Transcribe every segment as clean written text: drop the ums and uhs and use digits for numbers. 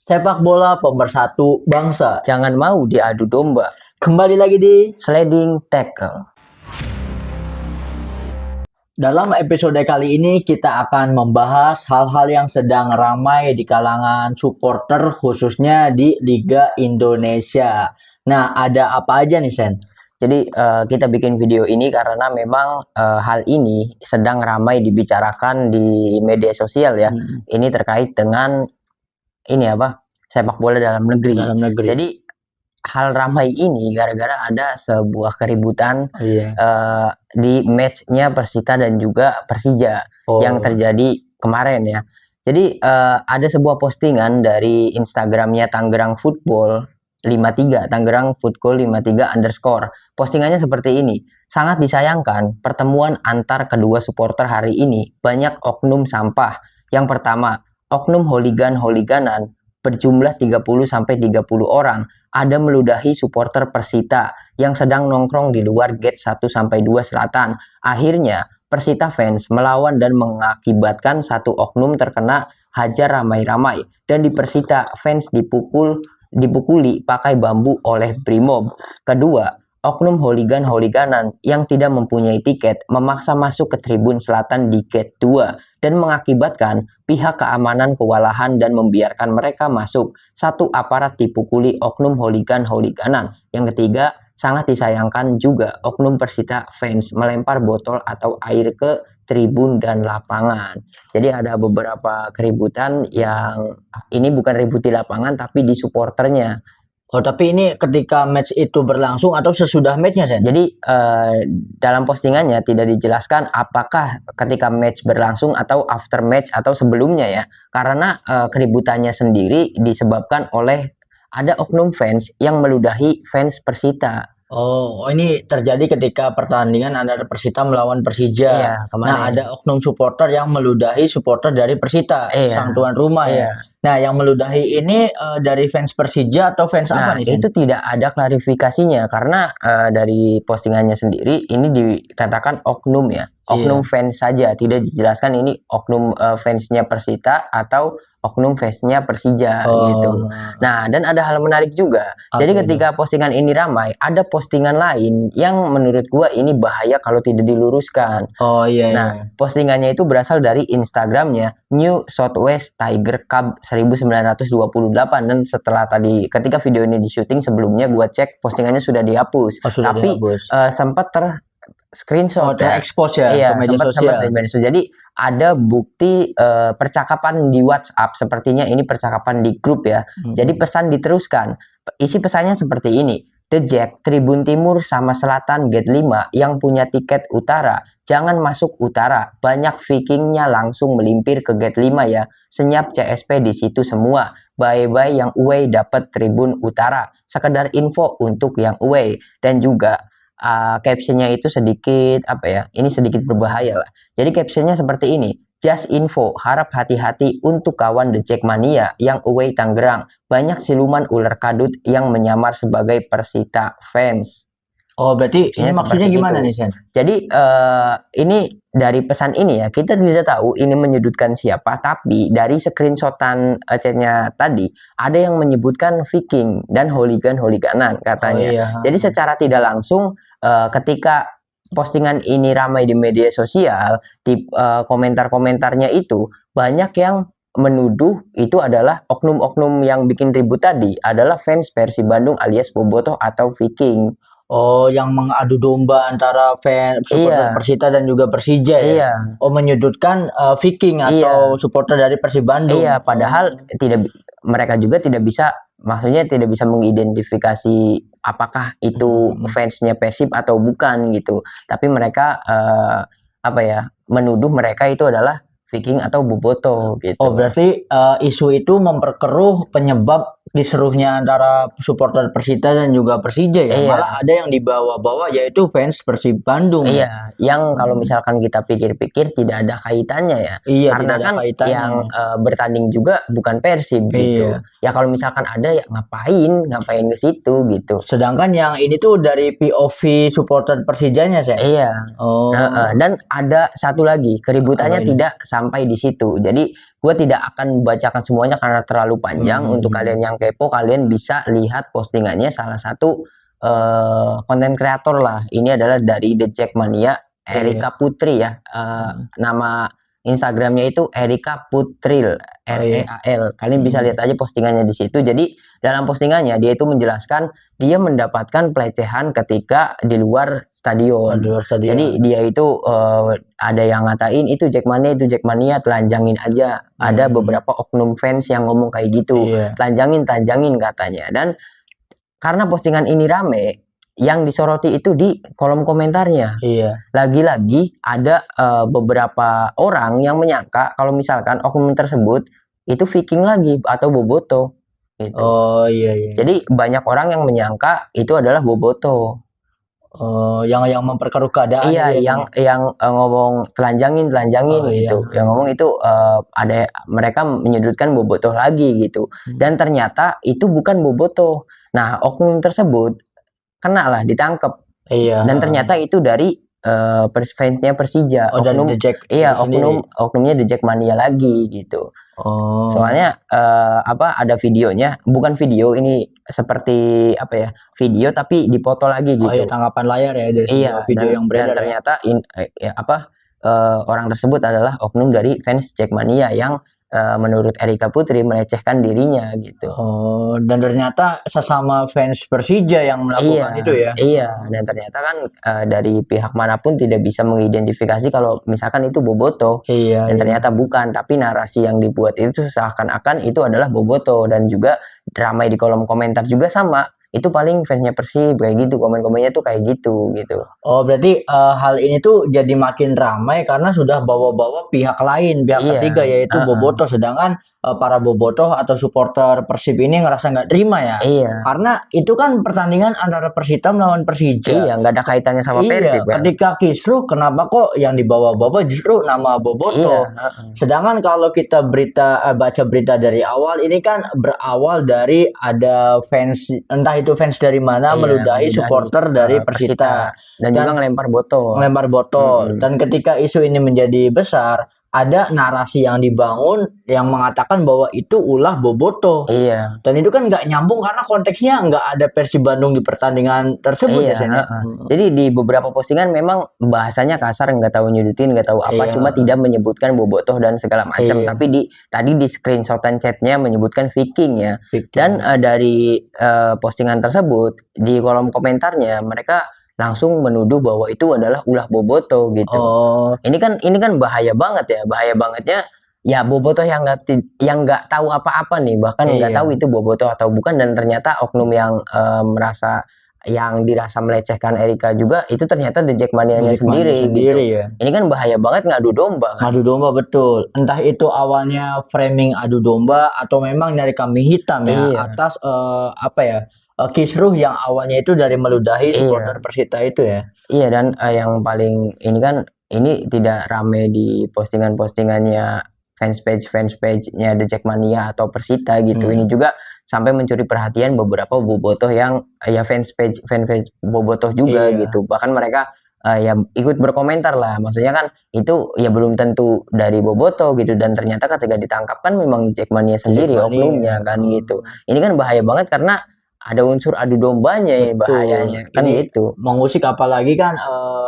Sepak bola pemersatu bangsa. Jangan mau diadu domba. Kembali lagi di Sliding Tackle. Dalam episode kali ini kita akan membahas hal-hal yang sedang ramai di kalangan supporter khususnya di Liga Indonesia. Nah, ada apa aja nih, Sen? Jadi kita bikin video ini karena memang hal ini sedang ramai dibicarakan di media sosial ya. Ini terkait dengan sepak bola dalam negeri. Jadi hal ramai ini gara-gara ada sebuah keributan di matchnya Persita dan juga Persija yang terjadi kemarin ya. Jadi ada sebuah postingan dari Instagramnya Tangerang Football 53, Tangerang Football 53_. Postingannya seperti ini. Sangat disayangkan pertemuan antar kedua supporter hari ini banyak oknum sampah. Yang pertama, oknum holiganan berjumlah 30-30 orang ada meludahi supporter Persita yang sedang nongkrong di luar gate 1-2 Selatan. Akhirnya Persita fans melawan dan mengakibatkan satu oknum terkena hajar ramai-ramai dan di Persita fans dipukuli pakai bambu oleh Brimob. Kedua, oknum holiganan yang tidak mempunyai tiket memaksa masuk ke tribun selatan di gate 2 dan mengakibatkan pihak keamanan kewalahan dan membiarkan mereka masuk. Satu aparat dipukuli oknum holiganan. Yang ketiga, sangat disayangkan juga oknum Persita fans melempar botol atau air ke tribun dan lapangan. Jadi ada beberapa keributan yang ini bukan ribut di lapangan tapi di supporternya. Oh, tapi ini ketika match itu berlangsung atau sesudah matchnya, Sen? Jadi dalam postingannya tidak dijelaskan apakah ketika match berlangsung atau after match atau sebelumnya ya. Karena keributannya sendiri disebabkan oleh ada oknum fans yang meludahi fans Persita. Oh, ini terjadi ketika pertandingan antara Persita melawan Persija. Iya, Nah, ada oknum supporter yang meludahi supporter dari Persita, sang tuan rumah ya. Nah, yang meludahi ini dari fans Persija atau fans apa nih, Sen? Itu tidak ada klarifikasinya karena dari postingannya sendiri ini dikatakan oknum ya. Oknum fans saja, tidak dijelaskan ini oknum fansnya Persita atau oknum fansnya Persija gitu. Nah, dan ada hal menarik juga. Jadi ketika postingan ini ramai, ada postingan lain yang menurut gua ini bahaya kalau tidak diluruskan. Nah, postingannya itu berasal dari Instagramnya New Southwest Tiger Cub 1928 dan setelah tadi ketika video ini di syuting sebelumnya gua cek postingannya sudah dihapus. Tapi sempat screenshot terekspos ya ke media sosial. Jadi ada bukti percakapan di WhatsApp, sepertinya ini percakapan di grup ya. Jadi pesan diteruskan. Isi pesannya seperti ini. The Jack, Tribun Timur sama Selatan Gate 5 yang punya tiket utara, jangan masuk utara. Banyak Vikingnya langsung melimpir ke Gate 5 ya. Senyap CSP di situ semua. Bye-bye yang away dapat Tribun Utara. Sekedar info untuk yang away. Dan juga captionnya itu sedikit ini sedikit berbahaya lah. Jadi captionnya seperti ini. Just info, harap hati-hati untuk kawan The Jackmania yang away Tangerang. Banyak siluman ular kadut yang menyamar sebagai Persita fans. Oh, berarti ini maksudnya gimana nih, Sen? Jadi ini dari pesan ini ya, kita tidak tahu ini menyudutkan siapa, tapi dari screenshotan chatnya tadi, ada yang menyebutkan Viking dan holiganan katanya. Jadi secara tidak langsung ketika postingan ini ramai di media sosial, di komentar-komentarnya itu, banyak yang menuduh itu adalah oknum-oknum yang bikin ribut tadi, adalah fans Persib Bandung alias Bobotoh atau Viking. Oh, yang mengadu domba antara fans supporter Persita dan juga Persija ya? Oh, menyudutkan Viking atau supporter dari Persib Bandung. Iya, padahal mereka juga tidak bisa, maksudnya tidak bisa mengidentifikasi apakah itu fansnya Persib atau bukan gitu. Tapi mereka menuduh mereka itu adalah Viking atau Bobotoh gitu. Oh, berarti isu itu memperkeruh penyebab diseruhnya antara supporter Persita dan juga Persija ya. Malah ada yang dibawa-bawa yaitu fans Persib Bandung. Iya, yang kalau misalkan kita pikir-pikir tidak ada kaitannya ya. Karena kan yang bertanding juga bukan Persib gitu. Ya kalau misalkan ada ya ngapain ke situ gitu. Sedangkan yang ini tuh dari POV supporter Persijanya sih. Iya. Dan ada satu lagi, keributannya tidak sampai di situ. Jadi gue tidak akan membacakan semuanya karena terlalu panjang. Untuk kalian yang kepo, kalian bisa lihat postingannya salah satu konten kreator lah. Ini adalah dari The Jackmania, Erika Putri ya. Nama Instagramnya itu Erika Putril, REAL. Kalian bisa lihat aja postingannya di situ. Jadi dalam postingannya dia itu menjelaskan dia mendapatkan pelecehan ketika di luar stadion. Jadi dia itu ada yang ngatain itu Jackmania, telanjangin aja. Ada beberapa oknum fans yang ngomong kayak gitu, telanjangin katanya. Dan karena postingan ini rame, yang disoroti itu di kolom komentarnya. Lagi-lagi ada beberapa orang yang menyangka kalau misalkan oknum tersebut itu Viking lagi atau Boboto gitu. Jadi banyak orang yang menyangka itu adalah Boboto. Yang memperkeruh keadaan. Yang ngomong telanjangin gitu. Yang ngomong itu ada mereka menyudutkan Boboto lagi gitu. Dan ternyata itu bukan Boboto. Nah, oknum tersebut kena lah, ditangkap. Dan ternyata itu dari fansnya Persija. Oknumnya The Jackmania lagi gitu. Soalnya ada videonya, bukan video ini seperti video tapi dipoto lagi gitu. Tangkapan layar ya dari video yang beredar. Dan ternyata orang tersebut adalah oknum dari fans Jackmania yang menurut Erika Putri melecehkan dirinya gitu. Dan ternyata sesama fans Persija yang melakukan itu ya. Dan ternyata kan dari pihak manapun tidak bisa mengidentifikasi kalau misalkan itu Boboto. Dan ternyata bukan, tapi narasi yang dibuat itu seakan-akan itu adalah Boboto. Dan juga ramai di kolom komentar juga sama. Itu paling fansnya Persib kayak gitu, komen-komennya tuh kayak gitu. Berarti hal ini tuh jadi makin ramai karena sudah bawa-bawa pihak lain, pihak ketiga yaitu Boboto, sedangkan para bobotoh atau supporter Persib ini ngerasa nggak terima ya. Karena itu kan pertandingan antara Persita melawan Persija. Nggak ada kaitannya sama Persib kan. Ketika kisruh, kenapa kok yang dibawa-bawa justru nama Boboto? Sedangkan kalau kita baca berita dari awal, ini kan berawal dari ada fans, entah itu fans dari mana, meludahi supporter dari Persita. Dan juga ngelempar botol. Dan ketika isu ini menjadi besar, ada narasi yang dibangun yang mengatakan bahwa itu ulah Boboto. Dan itu kan nggak nyambung karena konteksnya nggak ada Persib Bandung di pertandingan tersebut. Jadi di beberapa postingan memang bahasanya kasar, nggak tahu nyudutin, nggak tahu apa, cuma tidak menyebutkan Bobotoh dan segala macam. Tapi tadi di screenshotan chatnya menyebutkan Viking ya. Dan dari postingan tersebut di kolom komentarnya mereka langsung menuduh bahwa itu adalah ulah Boboto gitu. Ini kan bahaya banget ya. Bahaya bangetnya ya Boboto yang nggak tahu apa-apa nih, bahkan nggak tahu itu Boboto atau bukan, dan ternyata oknum yang dirasa melecehkan Erika juga itu ternyata The Jackmania-nya sendiri gitu. Ini kan bahaya banget, ngadu domba kan. Ngadu domba, betul. Entah itu awalnya framing adu domba atau memang nyari kambing hitam ya atas kisruh yang awalnya itu dari meludahi supporter Persita itu ya. Dan yang paling ini kan, ini tidak rame di postingannya fanspage-nya The Jackmania atau Persita gitu. Ini juga sampai mencuri perhatian beberapa bobotoh yang fanspage bobotoh juga gitu. Bahkan mereka ikut berkomentar lah. Maksudnya kan itu ya belum tentu dari Boboto gitu, dan ternyata ketika ditangkap kan memang Jackmania sendiri oknumnya kan gitu. Ini kan bahaya banget karena ada unsur adu dombanya ya, bahayanya kan itu. Mengusik, apalagi kan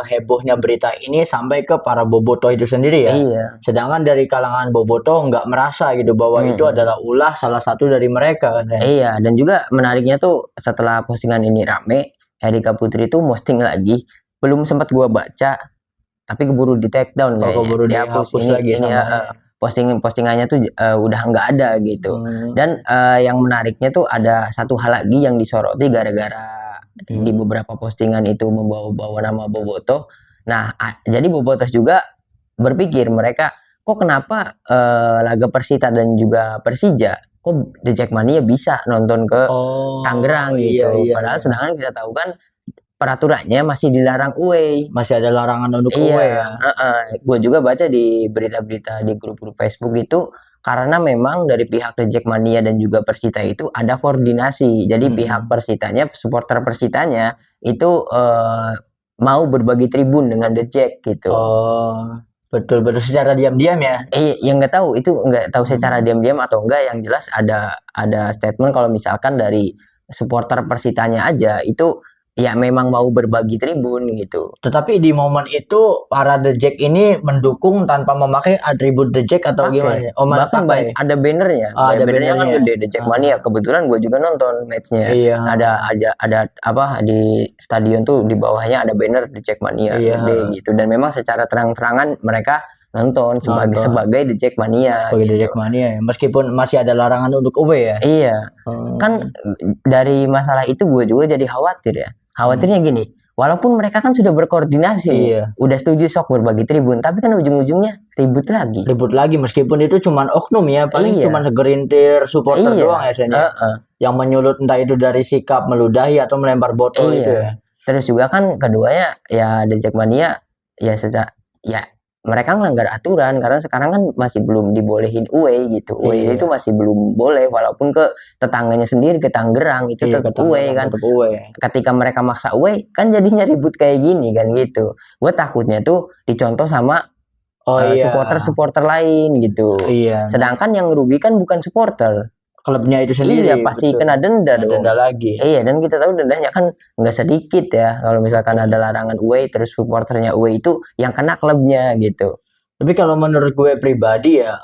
hebohnya berita ini sampai ke para bobotoh itu sendiri ya. Sedangkan dari kalangan bobotoh nggak merasa gitu bahwa itu adalah ulah salah satu dari mereka kan. Dan juga menariknya tuh setelah postingan ini rame, Erika Putri tuh posting lagi, belum sempat gua baca tapi keburu di take down kayaknya. Keburu dihapus lagi postingannya tuh udah nggak ada gitu. Dan yang menariknya tuh ada satu hal lagi yang disoroti gara-gara di beberapa postingan itu membawa nama Bobotoh. Nah, jadi Bobotoh juga berpikir mereka kok kenapa laga Persita dan juga Persija kok The Jackmania bisa nonton ke Tangerang gitu. Padahal sedangkan kita tahu kan peraturannya masih dilarang away. Masih ada larangan untuk away ya. Gue juga baca di berita-berita di grup-grup Facebook itu, karena memang dari pihak The Jackmania dan juga Persita itu ada koordinasi. Jadi pihak Persitanya, supporter Persitanya itu mau berbagi tribun dengan The Jack gitu. Betul, betul secara diam-diam ya. Yang nggak tahu itu nggak tahu secara Hmm. diam-diam atau enggak, yang jelas ada statement kalau misalkan dari supporter Persitanya aja itu ya memang mau berbagi tribun gitu. Tetapi di momen itu para The Jack ini mendukung tanpa memakai atribut The Jack atau Pakai, gimana ya? Oh, bahkan pakai. ada bannernya, Ah, ada bannernya kan bannernya. gede, The Jackmania. Ah, Kebetulan gue juga nonton matchnya. iya, Ada apa di stadion tuh di bawahnya ada banner The Jackmania iya, gede gitu. Dan memang secara terang-terangan mereka nonton sebagai nonton sebagai The Jackmania sebagai The gitu. Jackmania ya. Meskipun masih ada larangan untuk away ya. Iya, kan Hmm, dari masalah itu gue juga jadi khawatir ya. Khawatirnya hmm, gini, walaupun mereka kan sudah berkoordinasi nih, iya. udah setuju sok berbagi tribun, tapi kan ujung-ujungnya ribut lagi. Ribut lagi meskipun itu cuman oknum ya, paling cuman Iya, segerintir supporter iya, doang ya Sen ya. heeh, Yang menyulut entah itu dari sikap meludahi atau melempar botol itu iya. ya. Terus juga kan keduanya ya The Jackmania ya sejak ya mereka melanggar aturan karena sekarang kan masih belum dibolehin away gitu. Away itu Iya, masih belum boleh walaupun ke tetangganya sendiri ke Tangerang itu iya ke tetap away Tangerang kan. tetap away. Ketika mereka maksa away kan jadinya ribut kayak gini kan gitu. Gue takutnya tuh dicontoh sama Oh iya, supporter-supporter lain gitu. iya. Sedangkan yang rugi kan bukan supporter. Klubnya itu Iya, sendiri, pasti betul. kena denda Kena dong. denda lagi. Iya, dan kita tahu dendanya kan nggak sedikit ya. Kalau misalkan ada Betul. larangan away, terus supporternya away itu yang kena klubnya gitu. Tapi kalau menurut gue pribadi ya,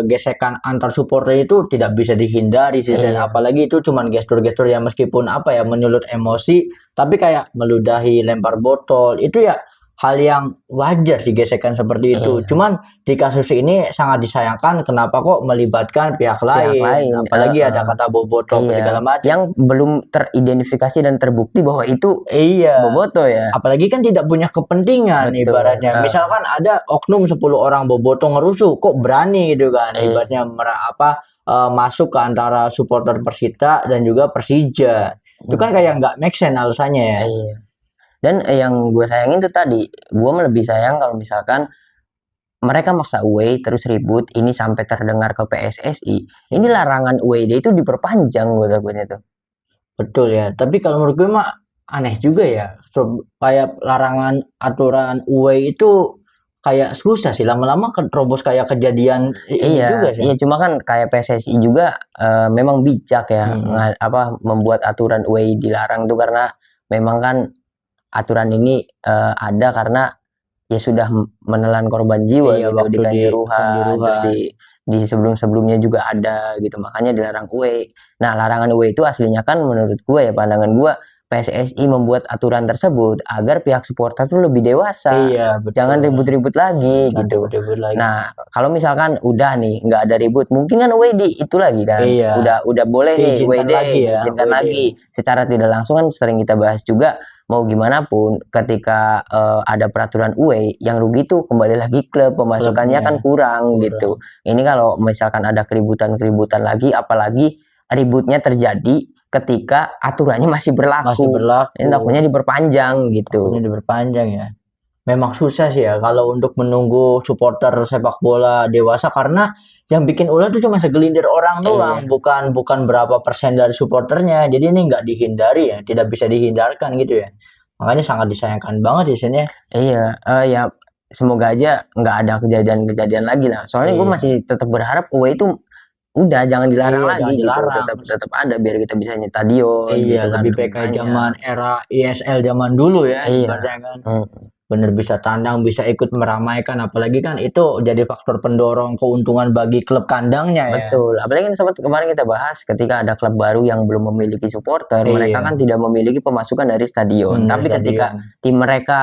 gesekan antar supporter itu tidak bisa dihindari sih, Sen. Iya, Apalagi itu cuman gestur-gestur yang meskipun apa ya, menyulut emosi, tapi kayak meludahi, lempar botol, itu ya hal yang wajar sih gesekan seperti itu. iya. Cuman di kasus ini sangat disayangkan kenapa kok melibatkan pihak Pihak lain, lain, apalagi ada kata bobotoh iya. segala macam. Yang belum teridentifikasi dan terbukti bahwa itu Iya, boboto ya. apalagi kan tidak punya kepentingan Betul. ibaratnya. Misalkan ada oknum 10 orang bobotoh ngerusuh, kok berani gitu kan Iya. ibaratnya masuk ke antara supporter Persita dan juga Persija. Itu kan kayak Hmm, nggak make sense alasannya ya. iya. Dan yang gue sayangin tuh tadi, gue lebih sayang kalau misalkan mereka maksa away terus ribut, ini sampai terdengar ke PSSI. Ini Hmm, larangan away dia itu diperpanjang gue takutnya tuh. betul ya. Tapi kalau menurut gue mah aneh juga ya. Kayak larangan aturan away itu kayak susah sih lama-lama terobos kayak kejadian ini Iya, juga sih. iya cuma kan kayak PSSI juga memang bijak ya Hmm, membuat aturan away dilarang tuh karena memang kan aturan ini ada karena ya sudah menelan korban jiwa iya gitu di waktu di Kanjuruhan, terus Kanjuruhan. di sebelum-sebelumnya juga ada gitu, makanya dilarang away. Nah, larangan away itu aslinya kan menurut gue ya pandangan gue PSSI membuat aturan tersebut agar pihak supporter tuh lebih dewasa. Iya, Jangan betul. ribut-ribut lagi Jangan gitu. ribut-ribut lagi. Nah, kalau misalkan udah nih nggak ada ribut, mungkin kan away di itu lagi kan, Iya, udah boleh nih diizinkan WD lagi ya, diizinkan WD. lagi. Secara tidak langsung kan sering kita bahas juga mau gimana pun ketika ada peraturan away yang rugi tuh kembali lagi klub, pemasukannya Klubnya kan kurang gitu. kurang. Ini kalau misalkan ada keributan-keributan lagi, apalagi ributnya terjadi ketika aturannya masih Masih berlaku, ini berlaku. takutnya diperpanjang gitu. Takutnya diperpanjang ya. Memang susah sih ya kalau untuk menunggu supporter sepak bola dewasa karena yang bikin ulah tuh cuma segelintir orang doang, Iya, bukan bukan berapa persen dari supporternya. Jadi ini nggak dihindari ya, tidak bisa dihindarkan gitu ya. Makanya sangat disayangkan banget di sini ya. iya, ya semoga aja nggak ada kejadian-kejadian lagi lah. Soalnya gue Iya, masih tetap berharap away itu udah jangan dilarang iya lagi jangan gitu, dilarang. tetap tetap ada biar kita bisa stadion Iya, gitu kan lebih baik lebih kayak zaman banyak. era ISL zaman dulu ya, Iya, ibaratnya kan. mm, Bener bisa tandang, bisa ikut meramaikan, apalagi kan itu jadi faktor pendorong keuntungan bagi klub kandangnya ya. betul. Apalagi kan sempat kemarin kita bahas ketika ada klub baru yang belum memiliki supporter, mereka kan Iya, tidak memiliki pemasukan dari stadion. bener Tapi ketika stadion. tim mereka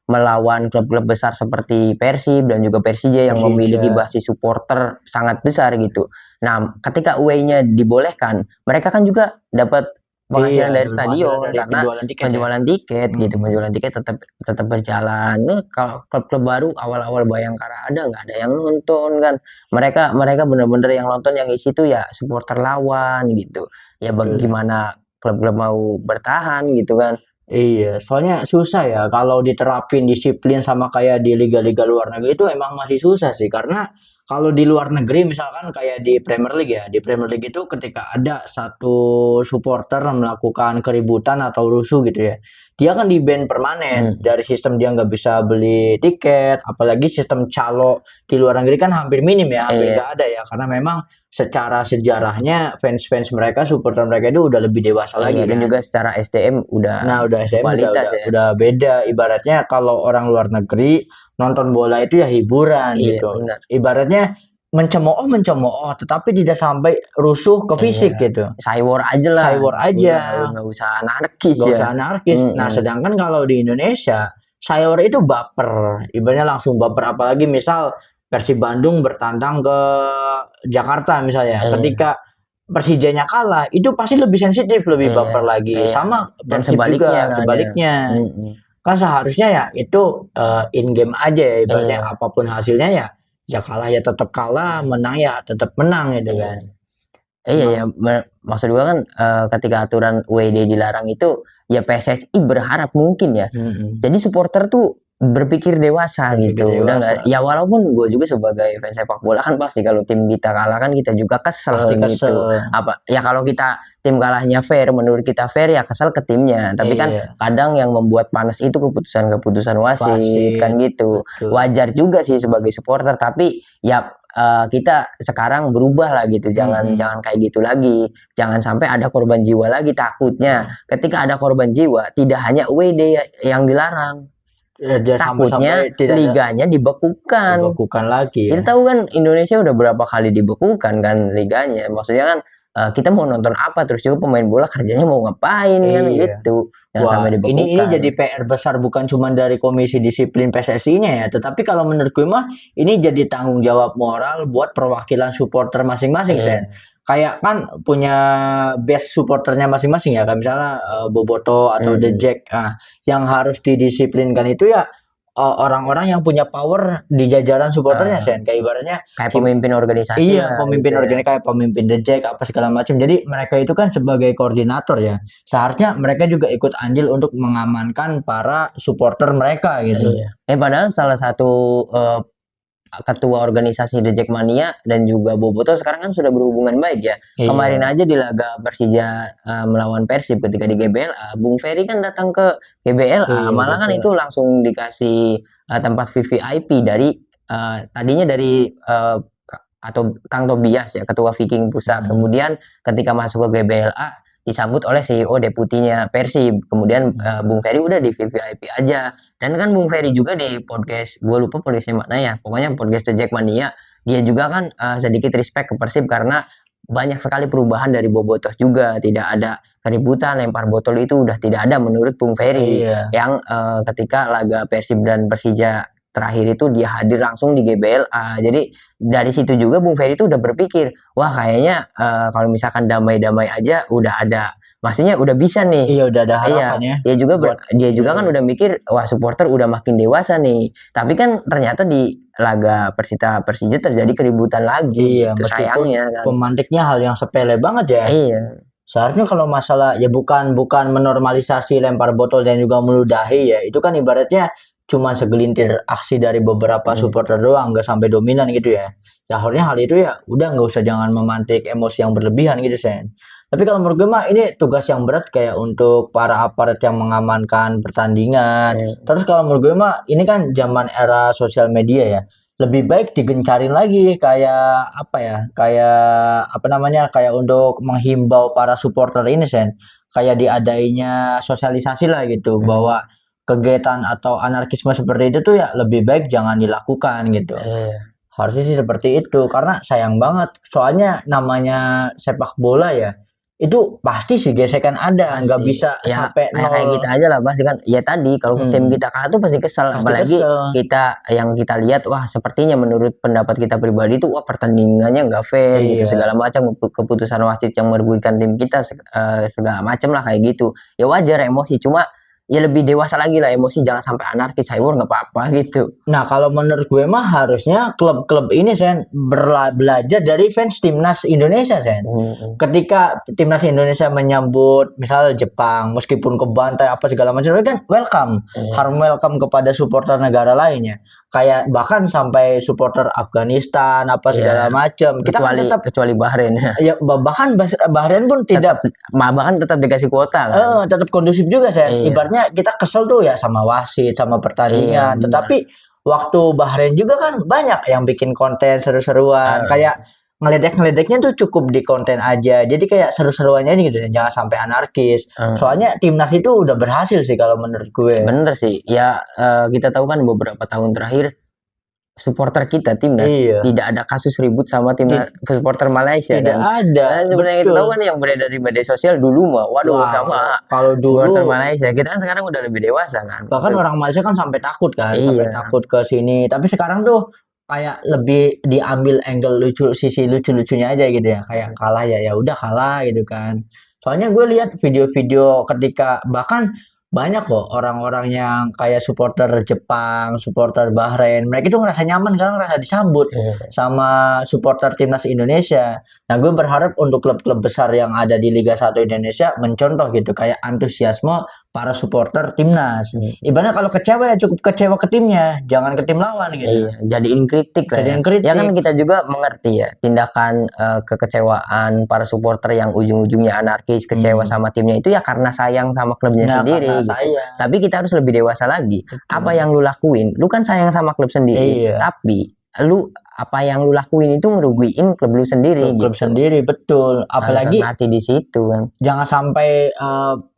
melawan klub-klub besar seperti Persib dan juga Persija yang Persija, memiliki basis supporter sangat besar gitu. Nah, ketika away-nya dibolehkan, mereka kan juga dapat iya, penghasilan dari dapat penghasilan stadion dari karena penjualan tiket ya. penjualan tiket gitu, Hmm, penjualan tiket tetap tetap berjalan. Nah, kalau klub-klub baru awal-awal Bayangkara ada nggak ada yang nonton kan? Mereka mereka benar-benar yang nonton yang isi tuh ya supporter lawan gitu. Ya betul ya. bagaimana klub-klub mau bertahan gitu kan? Iya, soalnya susah ya kalau diterapin disiplin sama kayak di liga-liga luar negeri itu emang masih susah sih karena Kalau di luar negeri misalkan kayak di Premier League ya, di Premier League itu ketika ada satu supporter melakukan keributan atau rusuh gitu ya, dia kan di-ban permanen dari sistem, dia nggak bisa beli tiket, apalagi sistem calo di luar negeri kan hampir minim ya, hampir nggak ada ya, karena memang secara sejarahnya fans-fans mereka, supporter mereka itu udah lebih dewasa lagi dan kan. juga secara SDM Nah, udah SDM kualitas ya. udah beda. Ibaratnya kalau orang luar negeri nonton bola itu ya hiburan Iya, gitu. benar. Ibaratnya mencemooh, tetapi tidak sampai rusuh ke fisik gitu. Cywar aja lah. Cywar aja. Nggak usah anarkis Nggak ya. usah anarkis. Nah, sedangkan kalau di Indonesia, cywar itu baper. Ibaratnya langsung baper. Apalagi misal Persib Bandung bertandang ke Jakarta misalnya. Ketika Persijanya kalah, itu pasti lebih sensitif, lebih baper lagi. Sama Dan Persib sebaliknya juga, kan, sebaliknya. Kan seharusnya ya itu in game aja ya, ibaratnya apapun hasilnya ya kalah ya tetap kalah, menang ya tetap menang gitu kan. Iya, maksud gua kan ketika aturan WD dilarang itu ya PSSI berharap mungkin ya. Jadi supporter tuh berpikir dewasa gitu. Udah nggak, ya walaupun gue juga sebagai fans sepak bola kan pasti kalau tim kita kalah kan kita juga kesel gitu. Apa ya kalau kita tim kalahnya fair, menurut kita fair ya kesel ke timnya. Tapi kan kadang yang membuat panas itu keputusan wasit kan gitu. Wajar juga sih sebagai supporter, tapi ya kita sekarang berubah lah gitu, jangan kayak gitu lagi, jangan sampai ada korban jiwa lagi. Takutnya ketika ada korban jiwa tidak hanya WD yang dilarang, takutnya liganya dibekukan lagi ya. Kita tahu kan Indonesia udah berapa kali dibekukan kan liganya, maksudnya kan kita mau nonton apa, terus juga pemain bola kerjanya mau ngapain kan gitu. Wah, ini jadi PR besar bukan cuma dari Komisi Disiplin PSSI-nya ya, tetapi kalau menurut gue mah ini jadi tanggung jawab moral buat perwakilan supporter masing-masing, Sen. Kayak kan punya best supporternya masing-masing ya, kayak misalnya Boboto atau The Jack. Nah, yang harus didisiplinkan itu ya orang-orang yang punya power di jajaran supporternya, Sen. Kayak ibaratnya kayak pemimpin organisasi. Iya, pemimpin gitu organisasi kayak pemimpin The Jack apa segala macam. Jadi mereka itu kan sebagai koordinator ya. Seharusnya mereka juga ikut andil untuk mengamankan para supporter mereka gitu. Padahal salah satu ketua organisasi The Jackmania dan juga Boboto sekarang kan sudah berhubungan baik ya. Kemarin aja di laga Persija melawan Persib ketika di GBLA, Bung Ferry kan datang ke GBLA, malah kan itu langsung dikasih tempat VVIP dari tadinya dari atau Kang Tobias ya, ketua Viking Pusat. Kemudian ketika masuk ke GBLA disambut oleh CEO deputinya Persib. Kemudian Bung Ferry udah di VVIP aja. Dan kan Bung Ferry juga di podcast, gue lupa podcastnya mana ya, pokoknya podcast The Jackmania, dia juga kan sedikit respect ke Persib karena banyak sekali perubahan dari Bobotoh juga, tidak ada keributan, lempar botol itu udah tidak ada menurut Bung Ferry. Yang ketika laga Persib dan Persija terakhir itu dia hadir langsung di GBLA. Jadi dari situ juga Bung Ferry itu udah berpikir, wah kayaknya kalau misalkan damai-damai aja udah ada, maksudnya udah bisa nih. Iya, udah ada harapan ya. Dia juga kan udah mikir, wah supporter udah makin dewasa nih. Tapi kan ternyata di laga Persita Persija terjadi keributan lagi. Iya, sayangnya kan. Pemantiknya hal yang sepele banget ya. Iya. Seharusnya kalau masalah ya bukan menormalisasi lempar botol dan juga meludahi ya. Itu kan ibaratnya cuma segelintir aksi dari beberapa supporter doang, nggak sampai dominan gitu ya. Seharusnya hal itu ya udah nggak usah, jangan memantik emosi yang berlebihan gitu, Sen. Tapi kalau menurut gue mah ini tugas yang berat kayak untuk para aparat yang mengamankan pertandingan. Terus kalau menurut gue mah ini kan zaman era sosial media ya. Lebih baik digencarin lagi kayak apa ya? Kayak apa namanya? Kayak untuk menghimbau para supporter ini, Sen. Kayak diadainya sosialisasi lah gitu bahwa kegiatan atau anarkisme seperti itu tuh ya lebih baik jangan dilakukan gitu. Harusnya sih seperti itu, karena sayang banget. Soalnya namanya sepak bola ya, itu pasti sih gesekan ada, nggak bisa ya, sampai nol. Kayak kita aja lah pasti kan. Ya tadi kalau tim kita kalah tuh pasti kesel. Apalagi kita yang kita lihat, wah sepertinya menurut pendapat kita pribadi tuh wah pertandingannya nggak fair gitu, segala macam, keputusan wasit yang merugikan tim kita segala macam lah kayak gitu. Ya wajar emosi, cuma ya lebih dewasa lagi lah emosi, jangan sampai anarkis, cyber nggak apa-apa gitu. Nah kalau menurut gue mah harusnya klub-klub ini Sen belajar dari fans timnas Indonesia, Sen. Ketika timnas Indonesia menyambut misalnya Jepang, meskipun kebantai apa segala macam, kan welcome, harus welcome kepada supporter negara lainnya. kayak bahkan sampai supporter Afghanistan apa segala Iya. macam. Kita kan tetap Kecuali Bahrain. ya bahkan Bahrain pun tidak Bahkan tetap dikasih kuota kan. tetap kondusif juga saya. Iya. Ibaratnya kita kesel tuh ya sama wasit, sama pertandingan. Iya, benar. Tetapi waktu Bahrain juga kan banyak yang bikin konten seru-seruan. Kayak ngeledek-ngeledeknya tuh cukup di konten aja. Jadi kayak seru-seruannya aja gitu. Jangan sampai anarkis. Soalnya timnas itu udah berhasil sih kalau menurut gue. Bener sih. Ya kita tahu kan beberapa tahun terakhir supporter kita timnas Iya. tidak ada kasus ribut sama timnas supporter Malaysia Tidak kan. ada. Nah, sebenarnya kita Betul. tahu kan yang beredar di media sosial dulu mah, waduh Wah, sama kalau supporter dulu Malaysia. Kita kan sekarang udah lebih dewasa kan. bahkan orang Malaysia kan sampai takut kan, sampai Iya. takut ke sini. Tapi sekarang tuh kayak lebih diambil angle lucu, sisi lucu-lucunya aja gitu ya. Kayak kalah ya udah kalah gitu kan. Soalnya gue lihat video-video ketika bahkan banyak kok orang-orang yang kayak supporter Jepang, supporter Bahrain, mereka tuh ngerasa nyaman karena ngerasa disambut sama supporter timnas Indonesia. Nah, gue berharap untuk klub-klub besar yang ada di Liga 1 Indonesia mencontoh gitu kayak antusiasme para supporter timnas. Ibaratnya kalau kecewa ya cukup kecewa ke timnya, jangan ke tim lawan gitu. Iya, jadiin kritik lah Jadiin ya. kritik. Ya kan kita juga mengerti ya tindakan kekecewaan para supporter yang ujung-ujungnya anarkis, kecewa sama timnya itu ya karena sayang sama klubnya Nah, sendiri karena gitu. sayang. Tapi kita harus lebih dewasa lagi. Apa yang lu lakuin? Lu kan sayang sama klub sendiri, Iya. tapi lu apa yang lu lakuin itu ngerugiin klub lu sendiri Klub gitu. sendiri betul. Apalagi Harus hati di situ kan. jangan sampai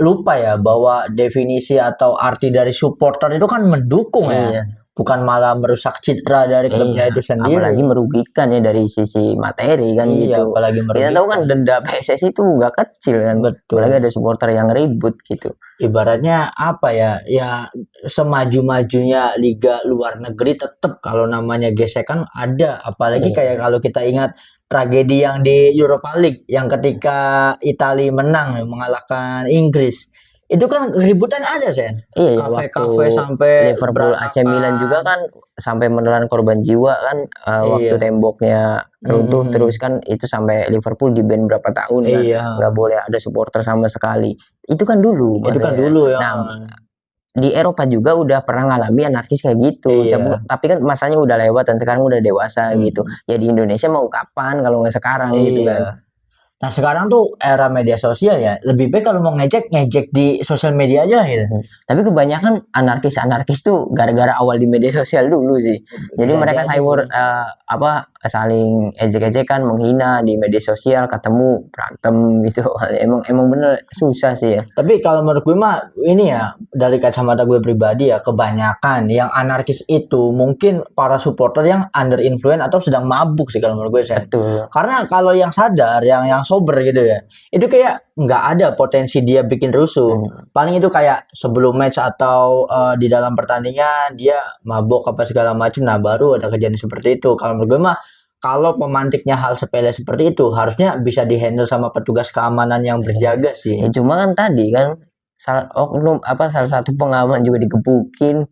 lupa ya bahwa definisi atau arti dari supporter itu kan mendukung ya, Iya. bukan malah merusak citra dari klubnya Iya, itu sendiri. apalagi merugikan ya dari sisi materi kan Iya, gitu. apalagi Kita merugikan. tahu kan denda PSSI itu nggak kecil kan. Betul. Apalagi ada supporter yang ribut gitu. Ibaratnya apa ya? Ya semaju-majunya liga luar negeri tetap kalau namanya gesekan ada. Apalagi Iya. kayak kalau kita ingat tragedi yang di Europa League yang ketika Italia menang mengalahkan Inggris. Itu kan keributan ada, Sen. Iya, Kafe-kafe waktu sampai Liverpool AC Milan juga kan sampai menelan korban jiwa kan waktu Iya. temboknya runtuh terus kan itu sampai Liverpool di-ban berapa tahun kan. Iya. Nggak boleh ada supporter sama sekali. Itu kan dulu. Itu kan makanya. dulu ya. Nah, di Eropa juga udah pernah ngalami anarkis kayak gitu. Iya. Tapi kan masanya udah lewat dan sekarang udah dewasa gitu. Ya di Indonesia mau kapan kalau nggak sekarang gitu kan. Nah sekarang tuh era media sosial ya, lebih baik kalau mau ngejek di sosial media aja lah gitu. Tapi kebanyakan anarkis tuh gara-gara awal di media sosial dulu sih. Jadi Bisa mereka jadi saling ejek-ejekan, menghina di media sosial, ketemu berantem gitu. Emang bener susah sih ya. Tapi kalau menurut gue mah ini ya dari kacamata gue pribadi ya kebanyakan yang anarkis itu mungkin para supporter yang under influence atau sedang mabuk sih kalau menurut gue sih. Betul. Karena kalau yang sadar, yang sober gitu ya, itu kayak nggak ada potensi dia bikin rusuh. Paling itu kayak sebelum match atau di dalam pertandingan dia mabuk apa segala macam, nah baru ada kejadian seperti itu. Kalau menurut gue mah kalau pemantiknya hal sepele seperti itu harusnya bisa dihandle sama petugas keamanan yang berjaga sih. Ya, cuma kan tadi kan salah satu pengaman juga digebukin.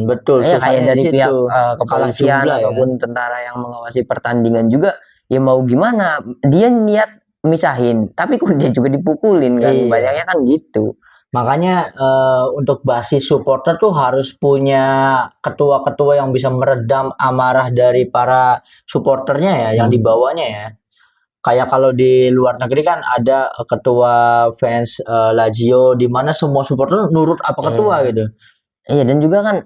Betul. Ya kayak dari pihak jumlah kepolisian ya. ataupun tentara yang mengawasi pertandingan juga ya mau gimana dia niat misahin tapi kok dia juga dipukulin kan. Iya. Banyaknya kan gitu. Makanya untuk basis supporter tuh harus punya ketua-ketua yang bisa meredam amarah dari para supporternya ya, yang dibawanya ya. Kayak kalau di luar negeri kan ada ketua fans Lazio di mana semua supporter nurut apa ketua gitu. Iya, dan juga kan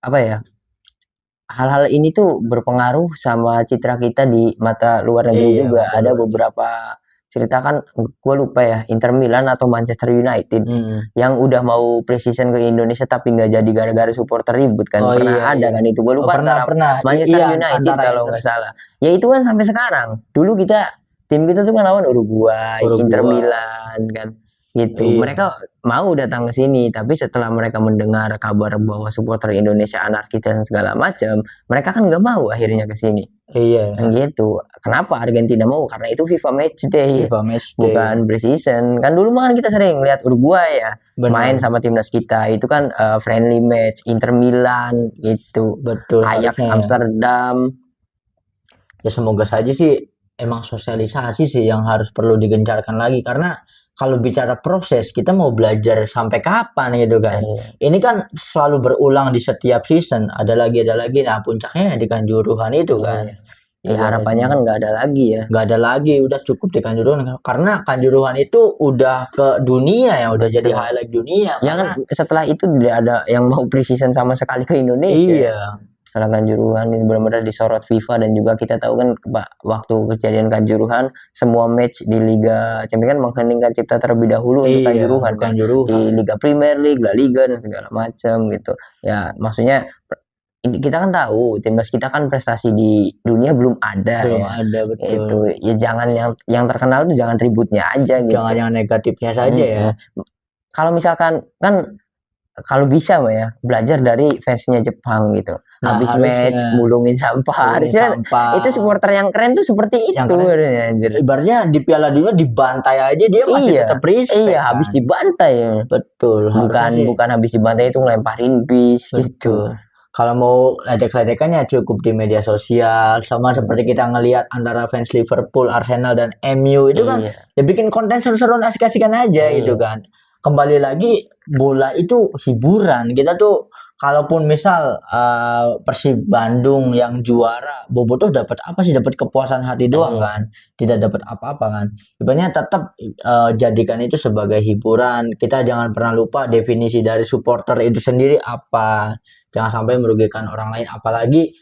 apa ya? Hal-hal ini tuh berpengaruh sama citra kita di mata luar negeri juga. betul. Ada beberapa cerita kan, gue lupa ya, Inter Milan atau Manchester United yang udah mau pre-season ke Indonesia tapi nggak jadi gara-gara supporter ribut kan. Ada kan itu, gue lupa pernah. Manchester Iya, United antara kalau nggak salah. Ya itu kan sampai sekarang. Dulu tim kita tuh kan lawan Uruguay. Inter Milan kan. Gitu. Iya. Mereka mau datang ke sini, tapi setelah mereka mendengar kabar bahwa supporter Indonesia anarkis dan segala macam, mereka kan nggak mau akhirnya ke sini. Iya. Kan gitu. Kenapa Argentina mau? Karena itu FIFA Match Day. FIFA Match Day. Bukan pre-season. Kan dulu mah kita sering lihat Uruguay ya, Benar. main sama timnas kita. Itu kan friendly match, Inter Milan gitu. Betul. Ajax harusnya. Amsterdam. Ya semoga saja sih emang sosialisasi sih yang harus perlu digencarkan lagi karena kalau bicara proses, kita mau belajar sampai kapan gitu kan. Iya. Ini kan selalu berulang di setiap season, ada lagi. Nah puncaknya di Kanjuruhan itu kan. Iya. Ya harapannya kan nggak ada lagi ya. Nggak ada lagi, udah cukup di Kanjuruhan karena Kanjuruhan itu udah ke dunia ya, udah jadi Betul. highlight dunia. Ya kan Karena setelah itu tidak ada yang mau pre-season sama sekali ke Indonesia. iya, Setelah Kanjuruhan ini benar-benar disorot FIFA, dan juga kita tahu kan waktu kejadian Kanjuruhan semua match di Liga Champions kan mengheningkan cipta terlebih dahulu untuk iya, Kanjuruhan kan. Kanjuruhan. Di Liga Premier League, La Liga dan segala macam gitu. Ya maksudnya ini kita kan tahu timnas kita kan prestasi di dunia belum ada Belum ya. ada, betul. Itu ya jangan yang terkenal tuh jangan ributnya aja gitu. Jangan yang negatifnya saja ya. Kalau misalkan kan kalau bisa Mbak ya belajar dari fansnya Jepang gitu. Nah, Habis harusnya. match mulungin sampah. Mulungin Harusnya sampah. itu supporter yang keren tuh seperti Yang itu. keren. Anjir. Ibaratnya di Piala Dunia dibantai aja dia masih tetap respect. Iya, habis kan. dibantai ya. Betul. harusnya sih. Bukan habis dibantai itu ngelemparin bis gitu. Betul. Kalau mau ledek-ledekannya cukup di media sosial, sama seperti kita ngelihat antara fans Liverpool, Arsenal dan MU itu kan Iya. ya bikin konten seru-seruan asik-asikan aja Iya. gitu kan. Kembali lagi bola itu hiburan. Kita tuh kalaupun misal Persib Bandung yang juara, Bobotoh dapat apa sih? Dapat kepuasan hati doang Iya. kan. Tidak dapat apa-apa kan. Ibaratnya tetap jadikan itu sebagai hiburan. Kita jangan pernah lupa definisi dari supporter itu sendiri apa. Jangan sampai merugikan orang lain, apalagi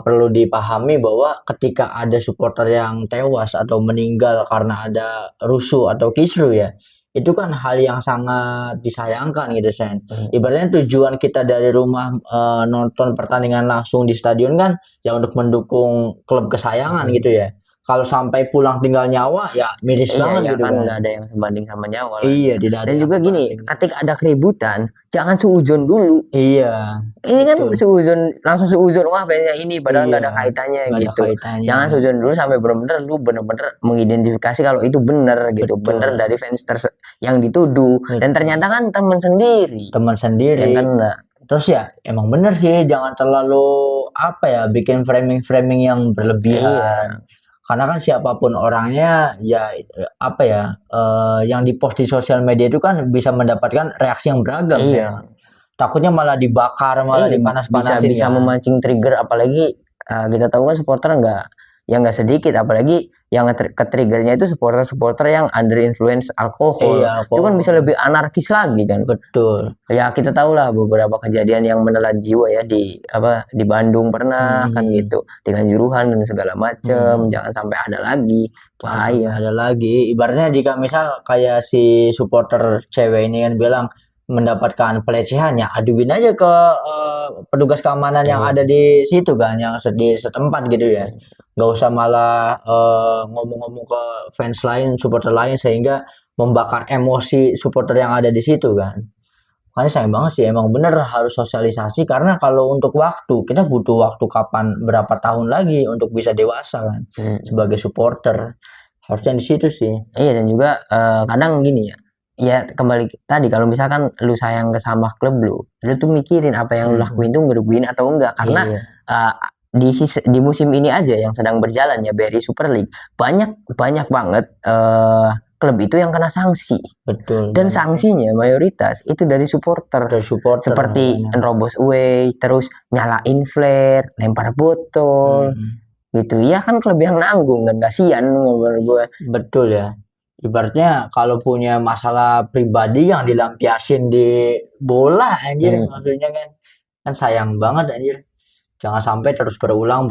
perlu dipahami bahwa ketika ada supporter yang tewas atau meninggal karena ada rusuh atau kisruh ya, itu kan hal yang sangat disayangkan gitu Sen. Ibaratnya tujuan kita dari rumah nonton pertandingan langsung di stadion kan ya untuk mendukung klub kesayangan gitu ya. Kalau sampai pulang tinggal nyawa ya miris banget ya gitu kan kan. nggak ada yang sebanding sama nyawa lah. Iya, tidak ada. Dan yang juga gini, sebanding. ketika ada keributan, jangan suudzon dulu. Iya. Ini kan betul. langsung suudzon, wah banyak ini padahal nggak ada Iya, kaitannya nggak ada gitu. kaitannya. Jangan suudzon dulu sampai benar-benar lu benar-benar mengidentifikasi kalau itu benar gitu, Betul. benar dari fans yang dituduh. Betul. Dan ternyata kan teman sendiri. Teman sendiri. Yang kena. Terus ya emang bener sih, jangan terlalu apa ya bikin framing yang berlebihan. Iya. Karena kan siapapun orangnya ya apa ya yang dipost di sosial media itu kan bisa mendapatkan reaksi yang beragam Iya. ya. Takutnya malah dibakar, malah dipanas-panasin. Bisa memancing trigger, apalagi kita tahu kan supporter nggak sedikit, apalagi yang ke triggernya itu supporter yang under influence alkohol. Iya, Itu kan bisa lebih anarkis lagi kan. Betul. Ya kita tahu lah beberapa kejadian yang menelan jiwa ya di Bandung pernah kan gitu, di Kanjuruhan dan segala macam. Jangan sampai ada lagi, bahaya. Ada lagi. Ibaratnya jika misal kayak si supporter cewek ini kan bilang mendapatkan pelecehan ya aduin aja ke petugas keamanan yang ada di situ kan, yang di setempat gitu ya. Nggak usah malah ngomong-ngomong ke fans lain, supporter lain, sehingga membakar emosi supporter yang ada di situ kan. Makanya sayang banget sih, emang bener harus sosialisasi, karena kalau untuk waktu, kita butuh waktu kapan, berapa tahun lagi untuk bisa dewasa kan, sebagai supporter. Harusnya di situ sih. Iya, dan juga kadang gini ya kembali tadi, kalau misalkan lu sayang ke sama klub lu tuh mikirin apa yang lu lakuin tuh ngerugiin atau enggak, karena di musim ini aja yang sedang berjalan ya, BRI Super League, banyak banget klub itu yang kena sanksi. Betul. Dan sanksinya mayoritas itu dari supporter. Seperti nerobos away, terus nyalain flare, lempar botol. Gitu. Ya kan klub yang nanggung kan, kasihan menurut gue. Betul ya. Ibaratnya kalau punya masalah pribadi yang dilampiasin di bola anjir, maksudnya kan sayang banget anjir. Jangan sampai terus berulang,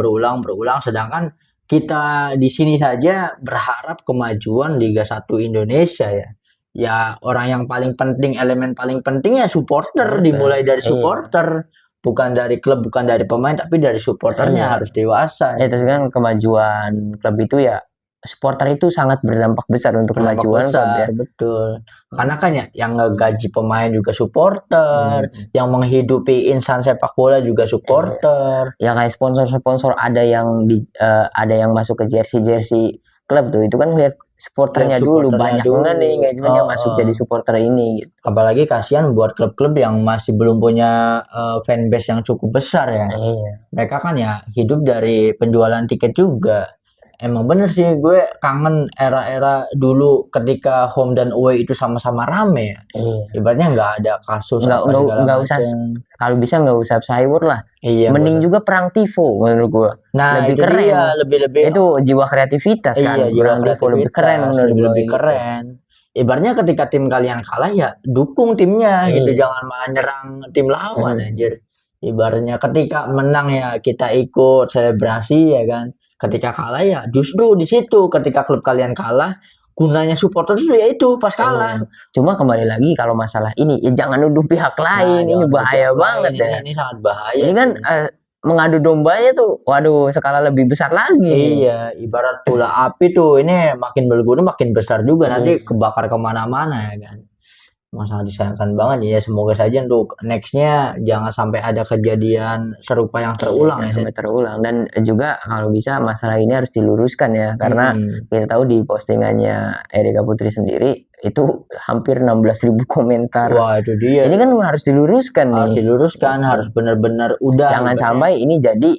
sedangkan kita di sini saja berharap kemajuan Liga 1 Indonesia ya. Ya orang yang paling penting, elemen paling pentingnya supporter, dimulai dari supporter, bukan dari klub, bukan dari pemain, tapi dari supporternya harus dewasa. Ya terus kan kemajuan klub itu ya, supporter itu sangat berdampak besar untuk kemajuan klub ya. Betul. Karena kan ya yang ngegaji pemain juga supporter, yang menghidupi insan sepak bola juga supporter. Ya kayak sponsor ada yang masuk ke jersey klub tuh, itu kan lihat supporternya dulu, banyak banget nih engagementnya masuk jadi supporter ini gitu. Apalagi kasihan buat klub-klub yang masih belum punya fanbase yang cukup besar ya. Mereka kan ya hidup dari penjualan tiket juga. emang bener sih, gue kangen era-era dulu ketika home dan away itu sama-sama rame ya. Iya. Ibaratnya nggak ada kasus Nggak apa nggak segala nggak usah, macem. kalau bisa nggak usah cyber lah. Iya, nggak Mending usah. juga perang tifo menurut gua. Nah, Lebih itu keren. dia lebih-lebih. Itu jiwa kreativitas kan. Iya, jiwa Perang tifo lebih keren kreativitas menurut gua lebih-lebih kayak gitu. keren. Ibaratnya ketika tim kalian kalah ya dukung timnya gitu, Iya. jangan malah nyerang tim lawan Mm. anjir. Ibaratnya ketika menang ya kita ikut selebrasi ya kan. Ketika kalah ya justru di situ ketika klub kalian kalah, gunanya supporter itu ya itu pas Iya. kalah. Cuma kembali lagi kalau masalah ini ya jangan nuduh pihak Nah, lain. Ini jangan nuduh bahaya pihak lain, banget ya. ini sangat bahaya Ini kan sih. mengadu dombanya tuh, waduh, skala lebih besar lagi nih. Iya, ibarat bola api tuh ini makin berguna makin besar juga nanti Iya. kebakar kemana-mana ya kan. Sangat disayangkan banget ya. Semoga saja untuk nextnya jangan sampai ada kejadian serupa yang Iya, terulang jangan ya. sampai terulang. Dan juga kalau bisa masalah ini harus diluruskan ya, karena Hmm. kita tahu di postingannya Erika Putri sendiri itu hampir 16.000 komentar. Wah itu dia. Ini kan harus diluruskan Harus nih. diluruskan, Gitu. harus benar-benar udah. Jangan ibaratnya. sampai ini jadi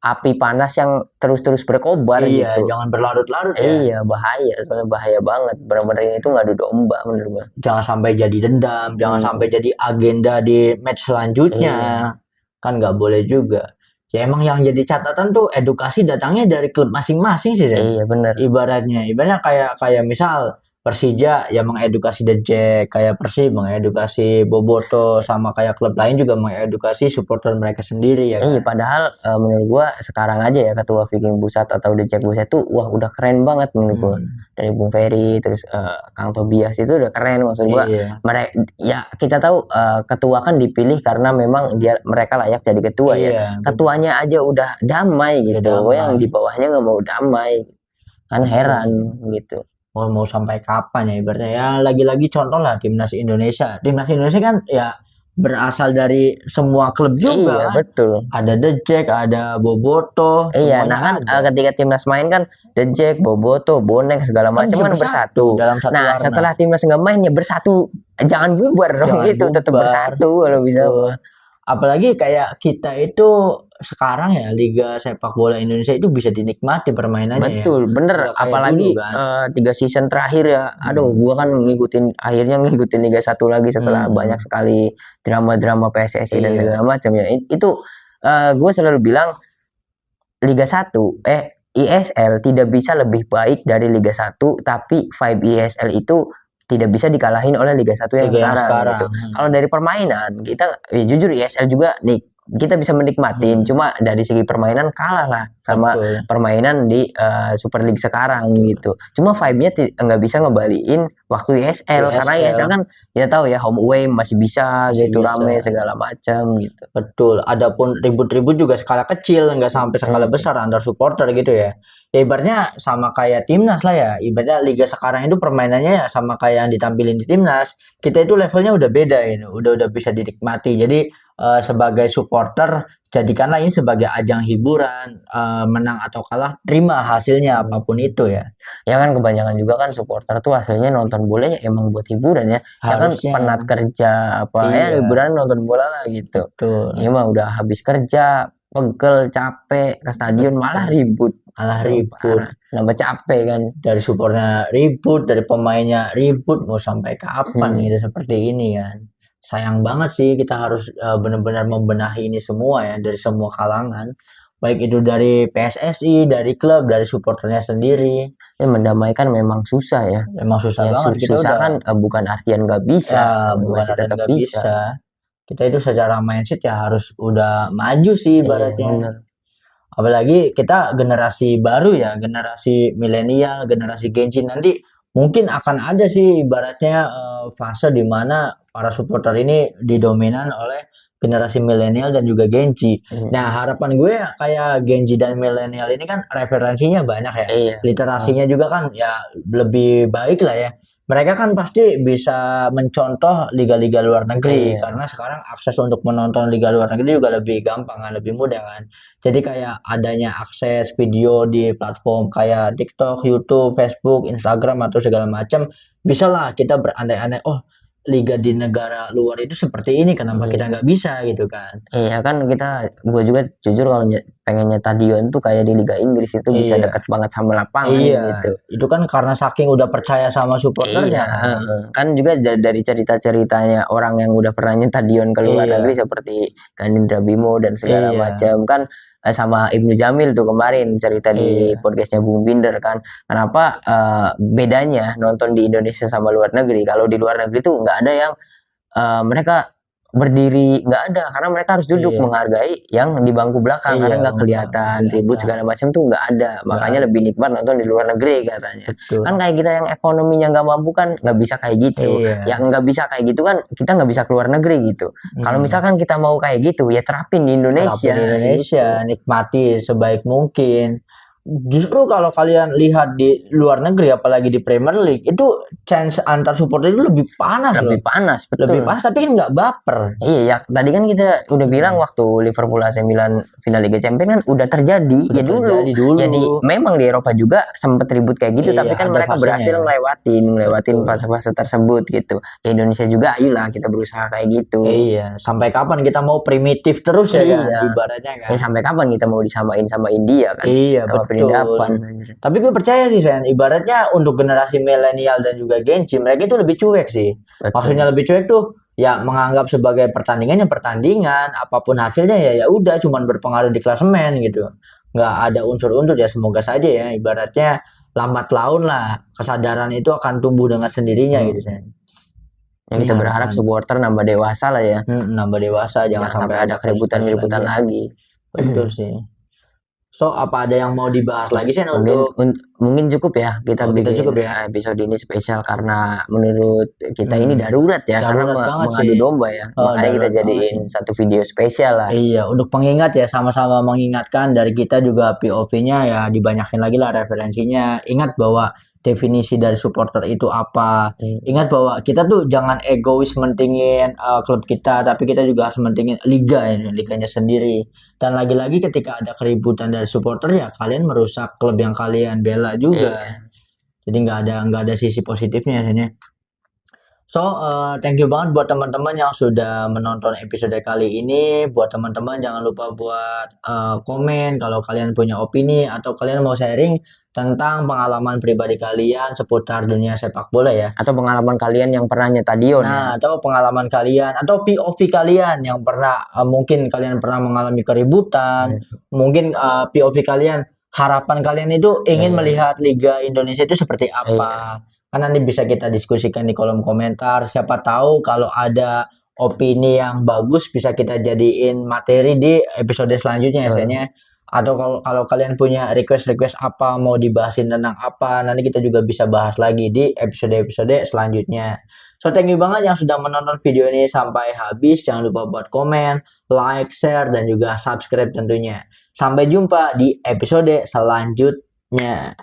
api panas yang terus-terus berkobar Iya, gitu. jangan berlarut-larut ya. Iya, bahaya, soalnya bahaya banget. Benar-benar ini tuh ngadu domba menurut gua. Jangan sampai jadi dendam, jangan sampai jadi agenda di match selanjutnya. Iya. Kan nggak boleh juga. Ya emang yang jadi catatan tuh edukasi datangnya dari klub masing-masing sih, Zen. Iya, bener. Ibaratnya kayak misal Persija ya mengedukasi The Jack, kayak Persib mengedukasi Boboto, sama kayak klub lain juga mengedukasi supporter mereka sendiri ya Iya, kan. padahal menurut gua sekarang aja ya ketua Viking Pusat atau The Jack Pusat tuh wah udah keren banget menurut gua. Hmm. Dari Bung Ferry terus Kang Tobias itu udah keren maksud gua. Iya. Mereka ya kita tahu ketua kan dipilih karena memang mereka layak jadi ketua ya. Iya, Ketuanya aja udah damai Udah gitu. damai. Yang di bawahnya nggak mau damai. Kan heran gitu. Mau sampai kapan ya ibaratnya ya, lagi-lagi contoh lah timnas Indonesia. Timnas Indonesia kan ya berasal dari semua klub juga Iya, kan. betul. Ada The Jack, ada Boboto, Iya, semuanya nah kan ada. ketika timnas main kan The Jack, Boboto, Bonek segala Kan macam bisa kan bersatu. dalam satu Nah, warna. setelah timnas nggak main ya bersatu, jangan bubar dong Jangan gitu, tetap bubar. bersatu kalau bisa. Betul. Apalagi kayak kita itu sekarang ya Liga Sepak Bola Indonesia itu bisa dinikmati permainannya ya. Betul, bener. Nggak kayak Apalagi dulu kan. 3 season terakhir ya. Aduh, gua kan akhirnya ngikutin Liga 1 lagi setelah banyak sekali drama-drama PSSI dan Iya. segala macam ya. Itu gue selalu bilang Liga 1 ISL tidak bisa lebih baik dari Liga 1, tapi vibe ISL itu tidak bisa dikalahin oleh Liga 1 yang Liga yang sekarang sekarang. gitu. Kalau dari permainan kita ya jujur ISL juga nih kita bisa menikmatin, cuma dari segi permainan kalah lah sama Betul. permainan di Super League sekarang gitu. Cuma vibe-nya nggak bisa ngebalikin waktu ISL karena ISL kan kita tahu ya home away masih bisa gitu, rame segala macam gitu. Betul. Adapun ribut-ribut juga skala kecil, nggak sampai skala besar antar supporter gitu ya. Ya ibaratnya sama kayak timnas lah ya. Ibaratnya liga sekarang itu permainannya ya sama kayak yang ditampilin di timnas. Kita itu levelnya udah beda ini, udah bisa dinikmati. Jadi sebagai supporter jadikanlah ini sebagai ajang hiburan, menang atau kalah terima hasilnya apapun itu ya. Ya kan kebanyakan juga kan supporter tuh hasilnya nonton bolanya emang buat hiburan ya. Ya kan Harusnya. penat kerja apa ya Iya. hiburan nonton bola lah gitu. Betul. Ini mah udah habis kerja, pegel, capek ke stadion malah ribut. Ribut. Nambah capek kan. Dari supportnya ribut, dari pemainnya ribut, mau sampai kapan gitu seperti ini kan. Sayang banget sih kita harus benar-benar membenahi ini semua ya dari semua kalangan. Baik itu dari PSSI, dari klub, dari supporternya sendiri. Ya mendamaikan memang susah ya. Memang susah Ya, banget. Kita susah udah, kan bukan artian nggak bisa, ya, bukan masih artian tetap nggak bisa. Kita itu secara mindset ya harus udah maju sih ibaratnya. Bener. Apalagi kita generasi baru ya, generasi milenial, generasi Gen Z nanti mungkin akan ada sih ibaratnya fase di mana para supporter ini didominan oleh generasi milenial dan juga Gen Z. Nah, harapan gue kayak Gen Z dan milenial ini kan referensinya banyak ya. Iya. Literasinya juga kan ya lebih baik lah ya. Mereka kan pasti bisa mencontoh liga-liga luar negeri karena sekarang akses untuk menonton liga luar negeri juga lebih gampang kan, lebih mudah kan. Jadi kayak adanya akses video di platform kayak TikTok, YouTube, Facebook, Instagram atau segala macam, bisa lah kita berandai-andai, oh liga di negara luar itu seperti ini, kenapa kita nggak bisa gitu kan? Iya kan gue juga jujur kalau pengen nyetak Dion tuh kayak di Liga Inggris itu bisa Iya, deket banget sama lapangan iya, gitu. itu kan karena saking udah percaya sama supporternya Iya, kan. kan juga dari cerita-ceritanya orang yang udah pernah nyetak Dion ke luar Iya, negeri seperti Kanindra Bimo dan segala iya, macam kan, sama Ibnu Jamil tuh kemarin cerita di iya, podcastnya Bung Binder kan, kenapa bedanya nonton di Indonesia sama luar negeri. Kalau di luar negeri tuh nggak ada yang mereka berdiri, nggak ada, karena mereka harus duduk iya, menghargai yang di bangku belakang iya, karena nggak bangga, kelihatan ribut kelihatan, segala macam tuh nggak ada, nggak makanya ada, lebih nikmat nonton di luar negeri katanya. Kan betul. kayak kita yang ekonominya nggak mampu kan nggak bisa kayak gitu, Iya, yang nggak bisa kayak gitu kan kita nggak bisa keluar negeri gitu. Kalau hmm. misalkan kita mau kayak gitu ya terapin di Terapin di Indonesia Indonesia, gitu. nikmati sebaik mungkin. Justru kalau kalian lihat di luar negeri, apalagi di Premier League, itu chance antar supporter itu lebih panas Lebih loh. panas Lebih betul. panas, tapi kan nggak baper. Iya ya, tadi kan kita udah bilang Hmm, waktu Liverpool AC Milan final Liga Champions kan udah terjadi udah ya dulu. terjadi dulu. Jadi memang di Eropa juga sempet ribut kayak gitu, Iya, tapi kan ada mereka fasenya. berhasil ngelewatin Betul. fase-fase tersebut gitu. Ya Indonesia juga, ayolah kita berusaha kayak gitu. Iya, sampai kapan kita mau primitif terus ya kan, Iya, ibaratnya ya kan. sampai kapan kita mau disamain sama India kan? Iya, Sama betul. penindapan. Tapi gue percaya sih, Sen, ibaratnya untuk generasi milenial dan juga Gen Z, mereka itu lebih cuek sih. Maksudnya Betul. lebih cuek tuh, ya menganggap sebagai pertandingannya pertandingan, apapun hasilnya ya ya udah, cuman berpengaruh di klasemen gitu. Nggak ada unsur-unsur ya, semoga saja ya, ibaratnya lambat laun lah, kesadaran itu akan tumbuh dengan sendirinya gitu, Hmm. Sen. Ya Ini kita berharap harapan. supporter nambah dewasa lah ya. Nambah dewasa, jangan Jangan sampai sampai ada ada kasus-kasus keributan-keributan lagi ya. lagi. Betul sih. So, apa ada yang mau dibahas lagi, Sen, Mungkin untuk mungkin cukup ya kita oh, kita bikin cukup ya? episode ini spesial karena menurut kita ini Hmm, darurat ya karena darurat banget sih. mengadu domba ya. Oh, Makanya kita darurat banget sih. jadiin satu video spesial lah. Iya, untuk pengingat ya, sama-sama mengingatkan dari kita juga POV-nya ya dibanyakin lagi lah referensinya. Ingat bahwa definisi dari supporter itu apa. Ingat bahwa kita tuh jangan egois mentingin klub kita, tapi kita juga harus mentingin liga ini, liganya sendiri. Dan lagi-lagi ketika ada keributan dari supporter ya kalian merusak klub yang kalian bela juga. Iya. Jadi nggak ada sisi positifnya ya. So, thank you banget buat teman-teman yang sudah menonton episode kali ini. Buat teman-teman jangan lupa buat komen kalau kalian punya opini atau kalian mau sharing tentang pengalaman pribadi kalian seputar dunia sepak bola ya. Atau pengalaman kalian yang pernah nyetak Dion ya. Nah, atau pengalaman kalian atau POV kalian yang pernah mungkin kalian pernah mengalami keributan, mungkin POV kalian harapan kalian itu ingin Iya. melihat Liga Indonesia itu seperti Iya. apa. Kan nanti bisa kita diskusikan di kolom komentar. Siapa tahu kalau ada opini yang bagus bisa kita jadiin materi di episode selanjutnya ya, Betul. Sen, ya. Atau kalau kalian punya request-request apa mau dibahasin tentang apa, nanti kita juga bisa bahas lagi di episode-episode selanjutnya. So, thank you banget yang sudah menonton video ini sampai habis. Jangan lupa buat komen, like, share, dan juga subscribe tentunya. Sampai jumpa di episode selanjutnya.